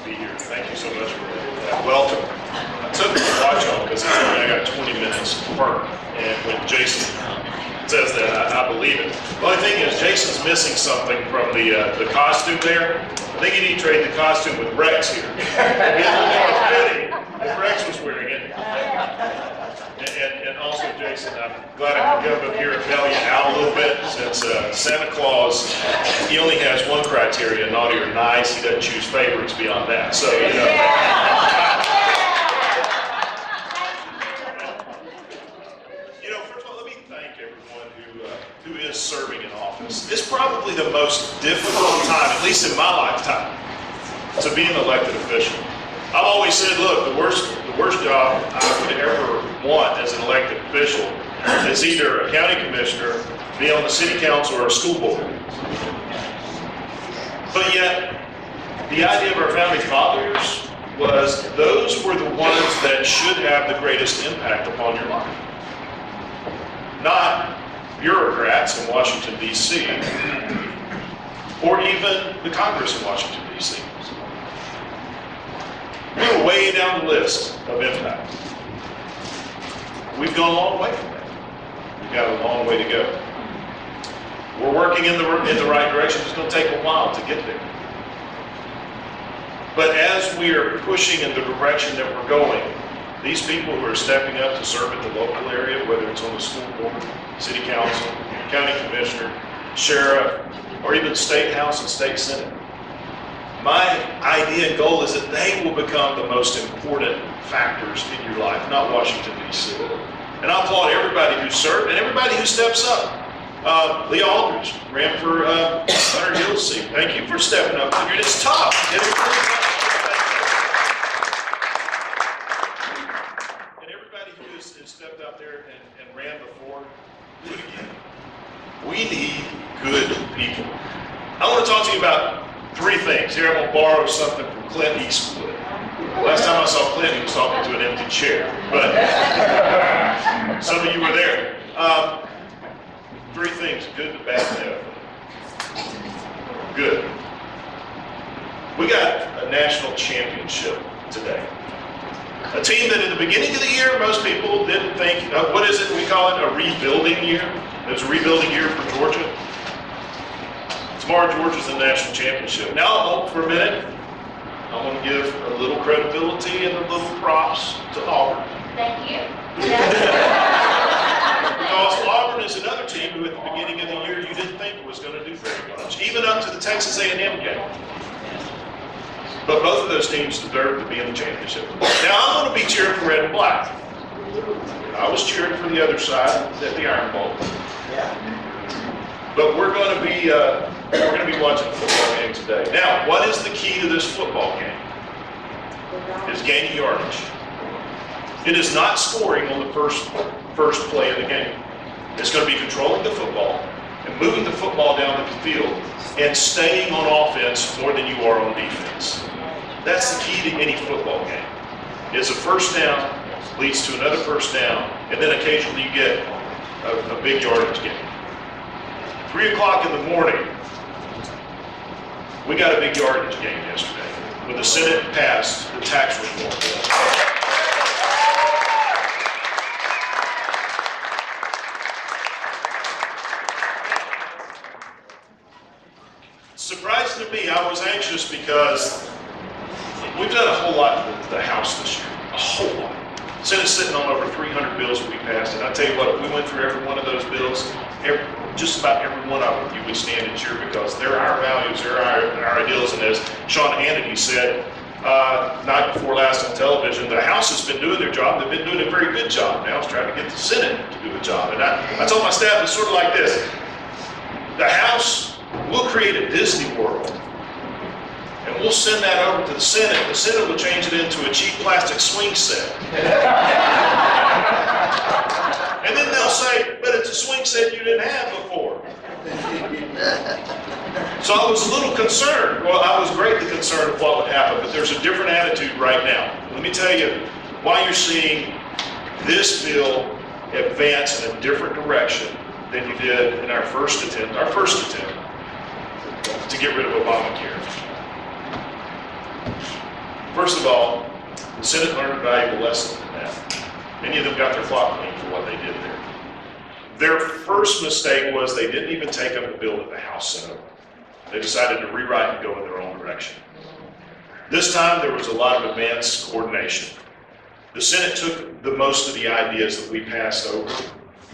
be here. Thank you so much for that. Welcome. I took the watch on because I got 20 minutes per, and when Jason says that, I believe it. The only thing is, Jason's missing something from the costume there. I think you need to trade the costume with Rex here. It'd be a little more fitting if Rex was wearing it. And also, Jason, I'm glad I could come up here and bail you out a little bit, since Santa Claus, he only has one criteria, naughty or nice. He doesn't choose favorites beyond that. So, you know. You know, first of all, let me thank everyone who is serving in office. It's probably the most difficult time, at least in my lifetime, to be an elected official. I've always said, look, the worst job I would ever want as an elected official is either a county commissioner, be on the city council, or a school board. But yet, the idea of our founding fathers was those were the ones that should have the greatest impact upon your life. Not bureaucrats in Washington, D.C., or even the Congress in Washington, D.C. We're way down the list of impact. We've gone a long way from that. We've got a long way to go. We're working in the right direction. It's going to take a while to get there. But as we are pushing in the direction that we're going, these people who are stepping up to serve at the local area, whether it's on the school board, city council, county commissioner, sheriff, or even state house and state senate, my idea and goal is that they will become the most important factors in your life, not Washington, D.C. And I applaud everybody who served and everybody who steps up. Lee Aldridge ran for Hunter Hill's seat. Thank you for stepping up. It's tough. And everybody who has stepped out there and ran before, do it again. We need good people. I want to talk to you about three things. Here I'm going to borrow something from Clint Eastwood. Last time I saw Clint, he was talking to an empty chair, but some of you were there. Three things, good, the bad, and the ugly. Good. We got a national championship today. A team that in the beginning of the year, most people didn't think, what is it we call it, a rebuilding year? It was a rebuilding year for Georgia. Tomorrow, Georgia's in the national championship. Now, hold for a minute. I want to give a little credibility and a little props to Auburn. Thank you. Because Auburn is another team who, at the beginning of the year, you didn't think was going to do very much, even up to the Texas A&M game. But both of those teams deserve to be in the championship. Now, I'm going to be cheering for red and black. I was cheering for the other side at the Iron Bowl. But we're going to be watching a football game today. Now, what is the key to this football game? It's gaining yardage. It is not scoring on the first play of the game. It's going to be controlling the football and moving the football down the field and staying on offense more than you are on defense. That's the key to any football game. It's a first down, leads to another first down, and then occasionally you get a big yardage game. 3 o'clock in the morning, we got a big yardage game yesterday when the Senate passed the tax reform bill. Surprising to me, I was anxious because we've done a whole lot with the House this year, a whole lot. Senate's sitting on over 300 bills that we passed, and I tell you what, if we went through every one of those bills, just about every one of them, you would stand and cheer because they're our values, they're our ideals, and as Sean Hannity said, night before last on television, the House has been doing their job. They've been doing a very good job. Now it's trying to get the Senate to do a job. And I told my staff, it's sort of like this. The House will create a Disney World, and we'll send that over to the Senate. The Senate will change it into a cheap plastic swing set. And then they'll say, but it's a swing set you didn't have before. So I was a little concerned. Well, I was greatly concerned of what would happen, but there's a different attitude right now. Let me tell you why you're seeing this bill advance in a different direction than you did in our first attempt to get rid of Obamacare. First of all, the Senate learned a valuable lesson from that. Many of them got their clock cleaned for what they did there. Their first mistake was they didn't even take up the bill that the House sent over. They decided to rewrite and go in their own direction. This time there was a lot of advanced coordination. The Senate took the most of the ideas that we passed over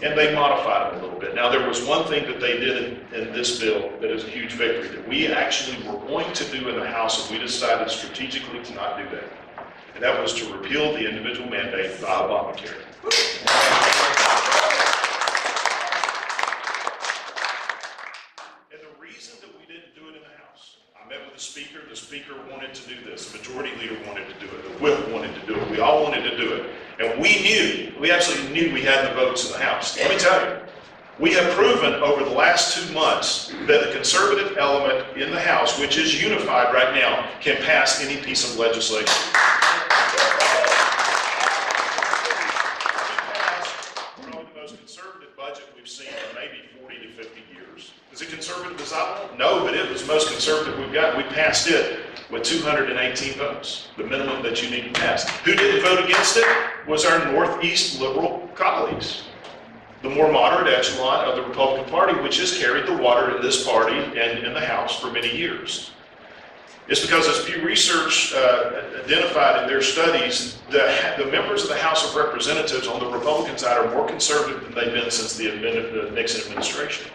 and they modified them a little bit. Now there was one thing that they did in this bill that is a huge victory that we actually were going to do in the House, and we decided strategically to not do that. And that was to repeal the individual mandate by Obamacare. And the reason that we didn't do it in the House, I met with the Speaker wanted to do this, the Majority Leader wanted to do it, the Whip wanted to do it, we all wanted to do it. And we absolutely knew we had the votes in the House. Let me tell you, we have proven over the last 2 months that the conservative element in the House, which is unified right now, can pass any piece of legislation. Probably the most conservative budget we've seen in maybe 40 to 50 years. Is it conservative as I want? No, but it was the most conservative we've got. We passed it with 218 votes, the minimum that you need to pass. Who didn't vote against it was our Northeast liberal colleagues, the more moderate echelon of the Republican Party, which has carried the water in this party and in the House for many years. It's because, as Pew Research identified in their studies, the members of the House of Representatives on the Republican side are more conservative than they've been since the Nixon administration.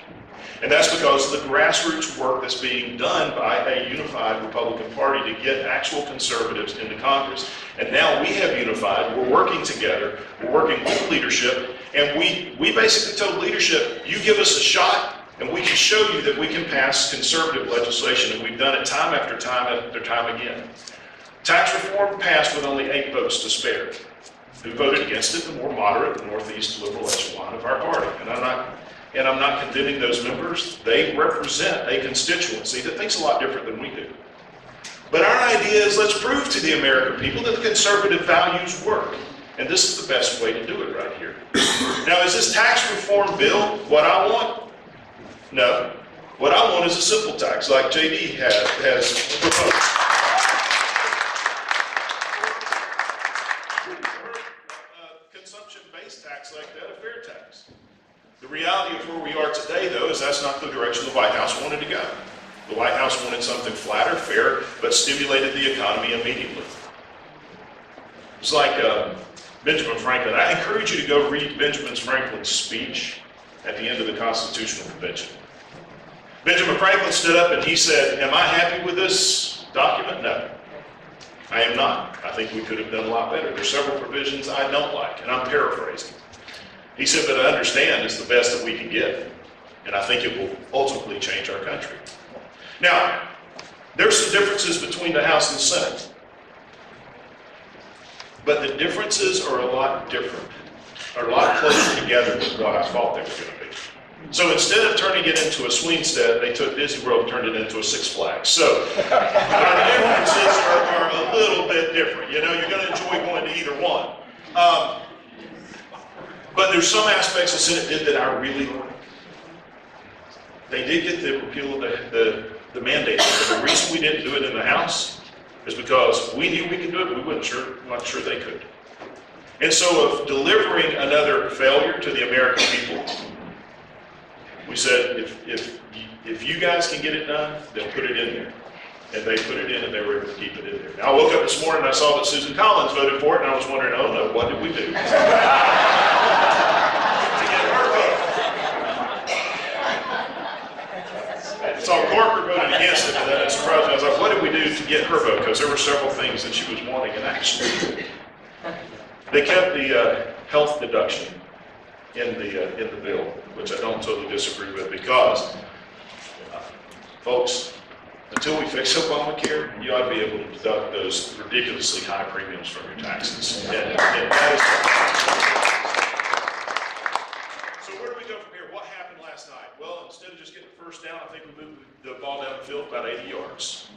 And that's because of the grassroots work that's being done by a unified Republican Party to get actual conservatives into Congress. And now we have unified, we're working together, we're working with leadership, and we basically told leadership, you give us a shot, and we can show you that we can pass conservative legislation, and we've done it time after time after time again. Tax reform passed with only 8 votes to spare. Who voted against it? The more moderate, Northeast liberal echelon of our party. And I'm not condemning those members. They represent a constituency that thinks a lot different than we do. But our idea is, let's prove to the American people that the conservative values work. And this is the best way to do it right here. Now, is this tax reform bill what I want? No. What I want is a simple tax, like JD has proposed. Consumption-based tax like that, a fair tax. The reality of where we are today, though, is that's not the direction the White House wanted to go. The White House wanted something flatter, fair, but stimulated the economy immediately. It's like Benjamin Franklin. I encourage you to go read Benjamin Franklin's speech at the end of the Constitutional Convention. Benjamin Franklin stood up and he said, am I happy with this document? No, I am not. I think we could have done a lot better. There's several provisions I don't like, and I'm paraphrasing. He said, but I understand it's the best that we can get, and I think it will ultimately change our country. Now, there's some differences between the House and the Senate, but the differences are a lot different, are a lot closer together than what I thought they were going to be. So instead of turning it into a swing set, they took Disney World and turned it into a Six Flags. So our differences are a little bit different. You know, you're going to enjoy going to either one. But there's some aspects the Senate did that I really like. They did get the repeal of the mandate. The reason we didn't do it in the House is because we knew we could do it, but we weren't not sure they could. And so of delivering another failure to the American people, we said, if you guys can get it done, then put it in there. And they put it in, and they were able to keep it in there. Now, I woke up this morning and I saw that Susan Collins voted for it, and I was wondering, oh no, what did we do? I saw Corker voted against it, and then it surprised me. I was like, what did we do to get her vote? Because there were several things that she was wanting in action. They kept the health deduction in the bill, which I don't totally disagree with, because, folks, until we fix Obamacare, you ought to be able to deduct those ridiculously high premiums from your taxes. And that is so where do we go from here? What happened last night? Well, instead of just getting the first down, I think we moved the ball down the field about 80 yards.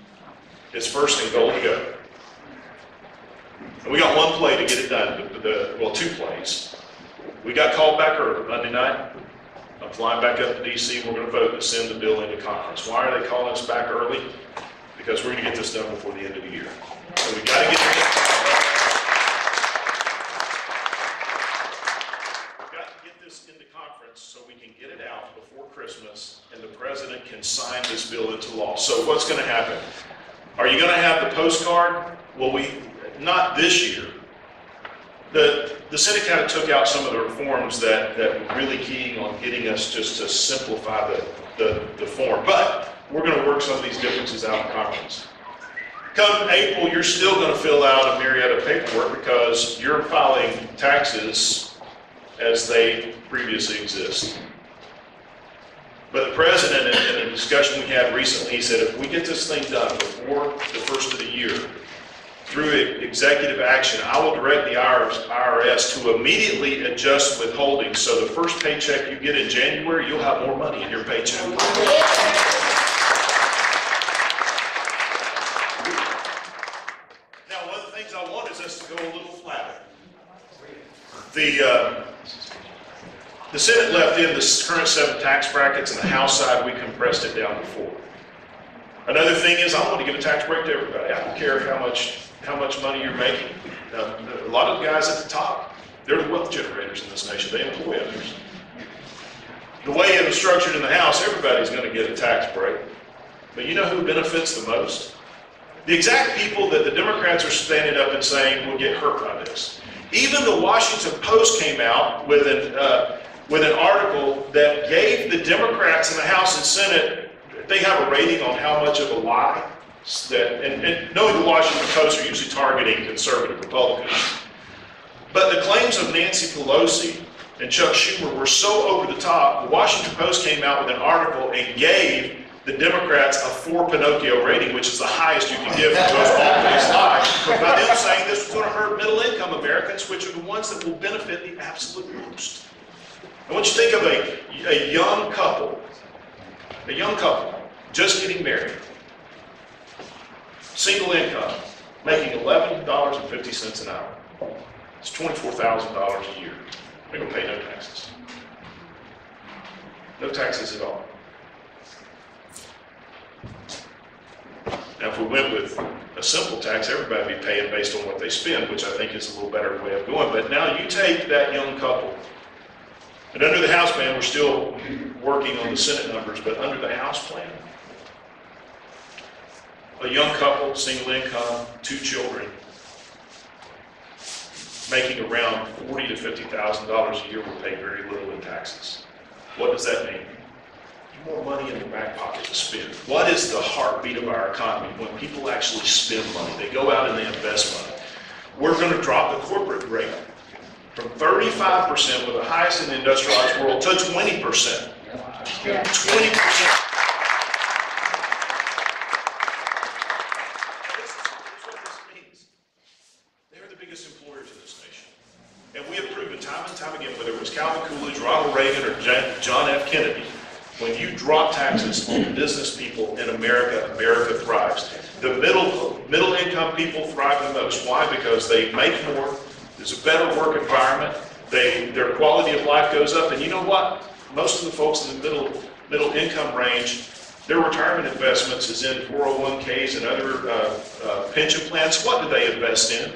It's first and goal to go. And we got one play to get it done, well, 2 plays. We got called back early Monday night. I'm flying back up to D.C. We're going to vote to send the bill into conference. Why are they calling us back early? because we're going to get this done before the end of the year. So we got to get this into conference so we can get it out before Christmas and the president can sign this bill into law. So what's going to happen? Are you going to have the postcard? Well, not this year. The Senate kind of took out some of the reforms that were really keying on getting us just to simplify the form. But we're going to work some of these differences out in conference. Come April, you're still going to fill out a myriad of paperwork because you're filing taxes as they previously exist. But the president, in a discussion we had recently, he said, if we get this thing done before the first of the year, through executive action, I will direct the IRS to immediately adjust withholding. So the first paycheck you get in January, you'll have more money in your paycheck. Now, one of the things I want is us to go a little flatter. The Senate left in the current 7 tax brackets, and the House side, we compressed it down to 4. Another thing is, I want to give a tax break to everybody. I don't care how much money you're making. A lot of the guys at the top, they're the wealth generators in this nation. They employ others. The way it was structured in the House, everybody's going to get a tax break. But you know who benefits the most? The exact people that the Democrats are standing up and saying will get hurt by this. Even the Washington Post came out with an article that gave the Democrats in the House and Senate, they have a rating on how much of a lie that, and knowing the Washington Post are usually targeting conservative Republicans. But the claims of Nancy Pelosi and Chuck Schumer were so over the top, the Washington Post came out with an article and gave the Democrats a 4 Pinocchio rating, which is the highest you can give for those all-face lies, by them saying this was going to hurt middle-income Americans, which are the ones that will benefit the absolute most. I want you to think of a young couple, just getting married, single income, making $11.50 an hour. It's $24,000 a year. They're going to pay no taxes. No taxes at all. Now, if we went with a simple tax, everybody would be paying based on what they spend, which I think is a little better way of going. But now you take that young couple, and under the House plan, we're still working on the Senate numbers, but under the House plan, a young couple, single income, 2 children, making around $40,000 to $50,000 a year will pay very little in taxes. What does that mean? More money in their back pocket to spend. What is the heartbeat of our economy? When people actually spend money, they go out and they invest money. We're going to drop the corporate rate from 35%, with the highest in the industrialized world, to 20%. 20%. That's what this means. They're the biggest employers in this nation. And we have proven time and time again, whether it was Calvin Coolidge, Ronald Reagan, or John F. Kennedy, when you drop taxes on business people in America, America thrives. The middle income people thrive the most. Why? Because they make more, there's a better work environment, their quality of life goes up, and you know what? Most of the folks in the middle income range, their retirement investments is in 401ks and other pension plans. What do they invest in?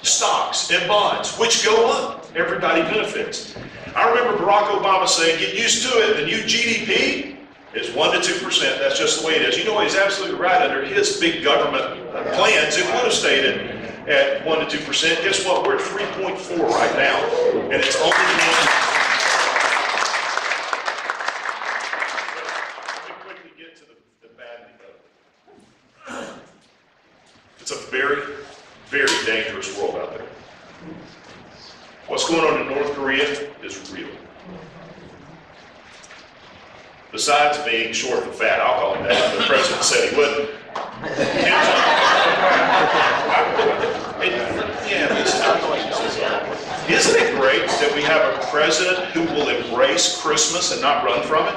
Stocks and bonds, which go up. Everybody benefits. I remember Barack Obama saying, get used to it, the new GDP is 1 to 2%. That's just the way it is. You know, he's absolutely right. Under his big government plans, it would have stayed at 1 to 2%. Guess what? We're at 3.4 right now. And it's only Let me quickly get to the bad and the good. It's a very, very dangerous world out there. What's going on in North Korea is real. Besides being short and fat, I'll call him that. The president said he wouldn't. Isn't it great that we have a president who will embrace Christmas and not run from it?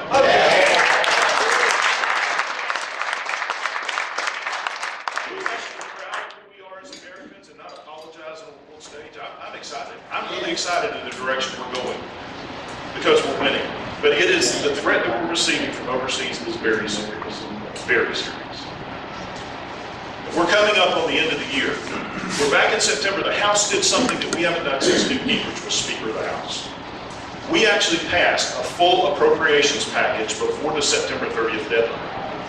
I'm really excited in the direction we're going because we're winning. But it is the threat that we're receiving from overseas is very serious, very serious. We're coming up on the end of the year. We're back in September. The House did something that we haven't done since Newt Gingrich was Speaker of the House. We actually passed a full appropriations package before the September 30th deadline.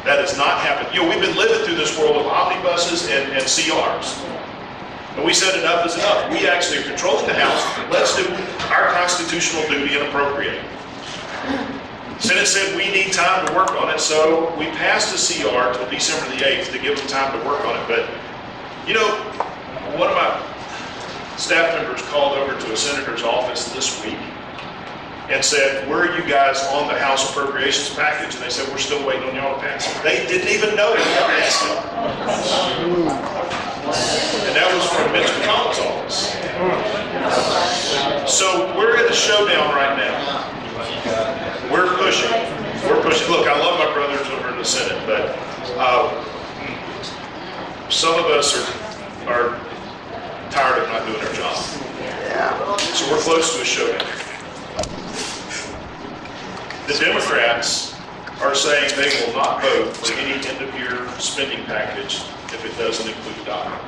That has not happened. You know, we've been living through this world of omnibuses and CRs. And we said enough is enough. We actually are controlling the House. Let's do our constitutional duty and appropriate. Senate said we need time to work on it, so we passed a CR till December the 8th to give them time to work on it. But, you know, one of my staff members called over to a senator's office this week and said, where are you guys on the House appropriations package? And they said, we're still waiting on y'all to pass it. They didn't even know it. And that was from Mitch McConnell's office. So we're in the showdown right now. We're pushing. We're pushing. Look, I love my brothers over in the Senate, but some of us are tired of not doing our job. So we're close to a showdown. The Democrats are saying they will not vote for any end-of-year spending package if it doesn't include DACA.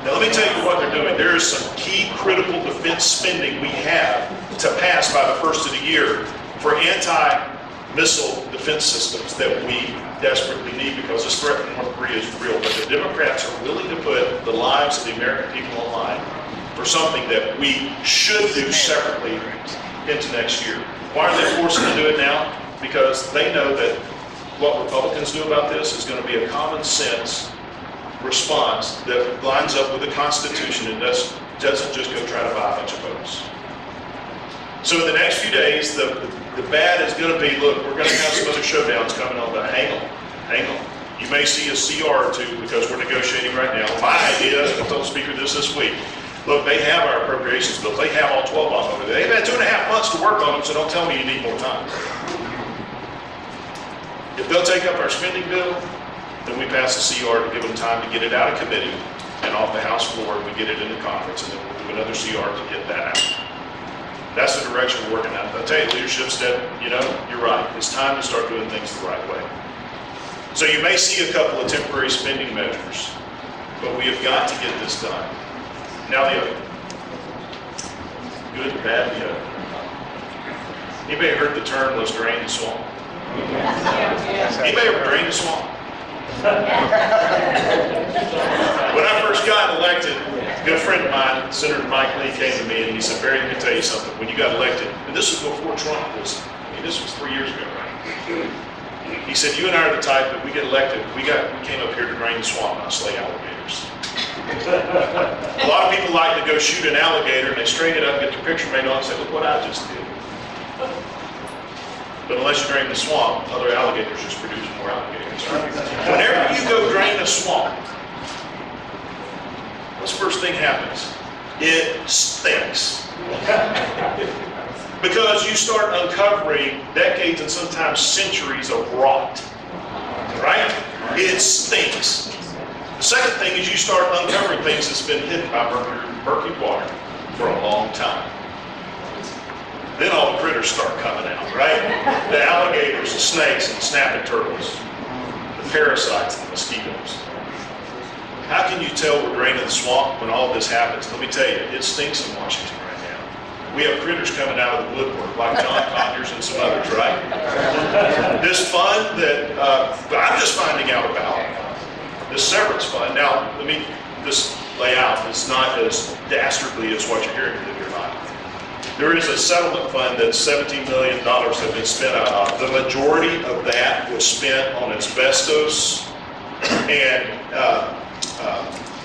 Now, let me tell you what they're doing. There is some key critical defense spending we have to pass by the first of the year for anti-missile defense systems that we desperately need because this threat from North Korea is real. But the Democrats are willing to put the lives of the American people on line for something that we should do separately into next year. Why are they forcing to do it now? Because they know that what Republicans do about this is going to be a common sense response that lines up with the Constitution and doesn't just go try to buy a bunch of votes. So in the next few days, the bad is going to be, look, we're going to have some other showdowns coming on, but hang on. You may see a CR or two because we're negotiating right now. My idea, I told the Speaker this week, look, they have our appropriations bill. They have all 12 of them over there. They've had 2.5 months to work on them, so don't tell me you need more time. If they'll take up our spending bill, then we pass a CR to give them time to get it out of committee and off the House floor, and we get it into conference, and then we'll do another CR to get that out. That's the direction we're working at. I'll tell you, leadership said, you know, you're right. It's time to start doing things the right way. So you may see a couple of temporary spending measures, but we have got to get this done. Now the other. Good, bad, the other. Anybody heard the term, let's drain the swamp? Anybody ever drained the swamp? When I first got elected, a good friend of mine, Senator Mike Lee, came to me and he said, Barry, let me tell you something. When you got elected, and this was before Trump was, this was 3 years ago, right? He said, you and I are the type that we get elected, we came up here to drain the swamp, not slay alligators. A lot of people like to go shoot an alligator and they straighten it up and get their picture made on and say, look what I just did. But unless you drain the swamp, other alligators just produce more alligators. Whenever you go drain a swamp, what's the first thing happens? It stinks. Because you start uncovering decades and sometimes centuries of rot. Right? It stinks. The second thing is you start uncovering things that's been hidden by murky water for a long time. Then all the critters start coming out, right? The alligators, the snakes, and the snapping turtles, the parasites, and the mosquitoes. How can you tell we're draining the swamp when all of this happens? Let me tell you, it stinks in Washington right now. We have critters coming out of the woodwork, like John Conyers and some others, right? This fund that I'm just finding out about, this severance fund. Now, let me just lay out, it's not as dastardly as what you're hearing, believe it or not. There is a settlement fund that $17 million have been spent out of. The majority of that was spent on asbestos and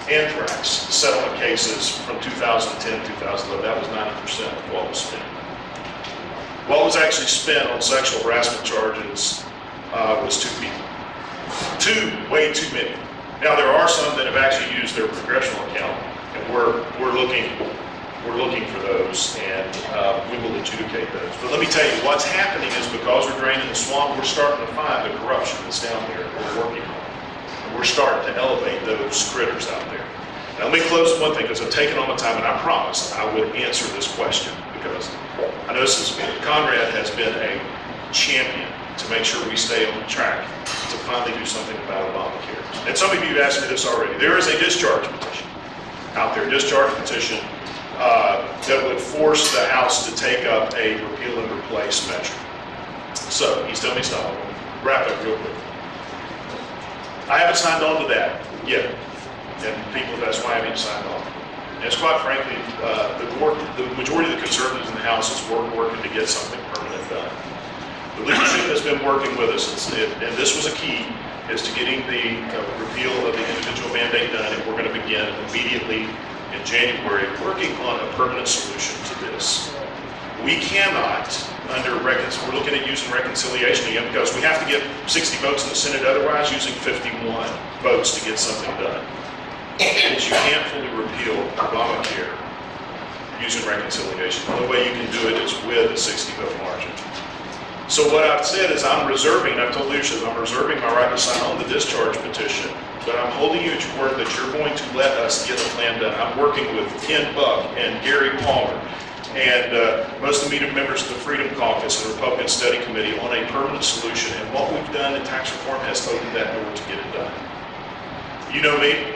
anthrax settlement cases from 2010, 2011. That was 90% of what was spent. What was actually spent on sexual harassment charges was 2 people. Way too many. Now there are some that have actually used their congressional account, and we're looking for those, and we will adjudicate those. But let me tell you, what's happening is because we're draining the swamp, we're starting to find the corruption that's down here we're working on. And we're starting to elevate those critters out there. Now let me close with one thing, because I've taken all my time, and I promised I would answer this question, because I know Conrad has been a champion to make sure we stay on track to finally do something about Obamacare. And some of you have asked me this already. There is a discharge petition out there, discharge petition that would force the House to take up a repeal and replace measure. So he's telling me stop. Wrap up real quick. I haven't signed on to that yet. And people have asked why I haven't signed on. And it's quite frankly, the majority of the conservatives in the House is working to get something permanent done. The leadership has been working with us, and this was a key, is to getting the repeal of the individual mandate done, and we're going to begin immediately in January working on a permanent solution to this. We cannot, we're looking at using reconciliation again because we have to get 60 votes in the Senate, otherwise using 51 votes to get something done. Is you can't fully repeal Obamacare using reconciliation. The only way you can do it is with a 60-vote margin. So what I've said is I've told leadership, I'm reserving my right to sign on the discharge petition, but I'm holding you at your word that you're going to let us get a plan done. I'm working with Ken Buck and Gary Palmer and most of the members of the Freedom Caucus and Republican Study Committee on a permanent solution. And what we've done in tax reform has opened that door to get it done. You know me,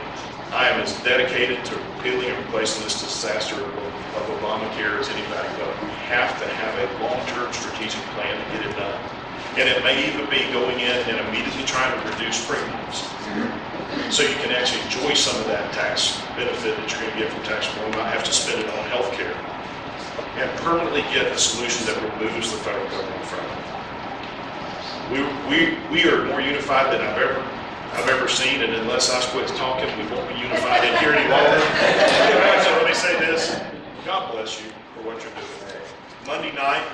I am as dedicated to repealing and replacing this disaster of Obamacare as anybody, but we have to have a long-term strategic plan to get it done. And it may even be going in and immediately trying to reduce premiums. So you can actually enjoy some of that tax benefit that you're going to get from tax reform, not have to spend it on health care. And permanently get a solution that removes the federal government from it. We are more unified than I've ever seen, and unless I quit talking, we won't be unified in here any longer. So let me say this, God bless you for what you're doing. Monday night,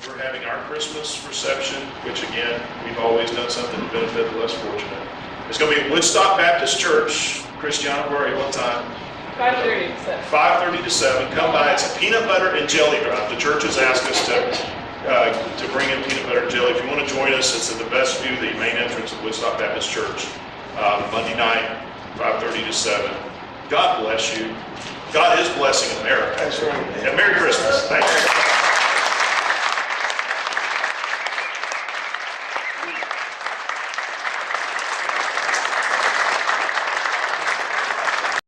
we're having our Christmas reception, which again, we've always done something to benefit the less fortunate. It's going to be at Woodstock Baptist Church. Christiana, where are you? What time? 5:30 to 7. 5:30 to 7. Come by. It's a peanut butter and jelly drive. The church has asked us to bring in peanut butter and jelly. If you want to join us, it's at the best view, the main entrance of Woodstock Baptist Church. Monday night, 5:30 to 7. God bless you. God is blessing America. That's right. And Merry Christmas. Thank you.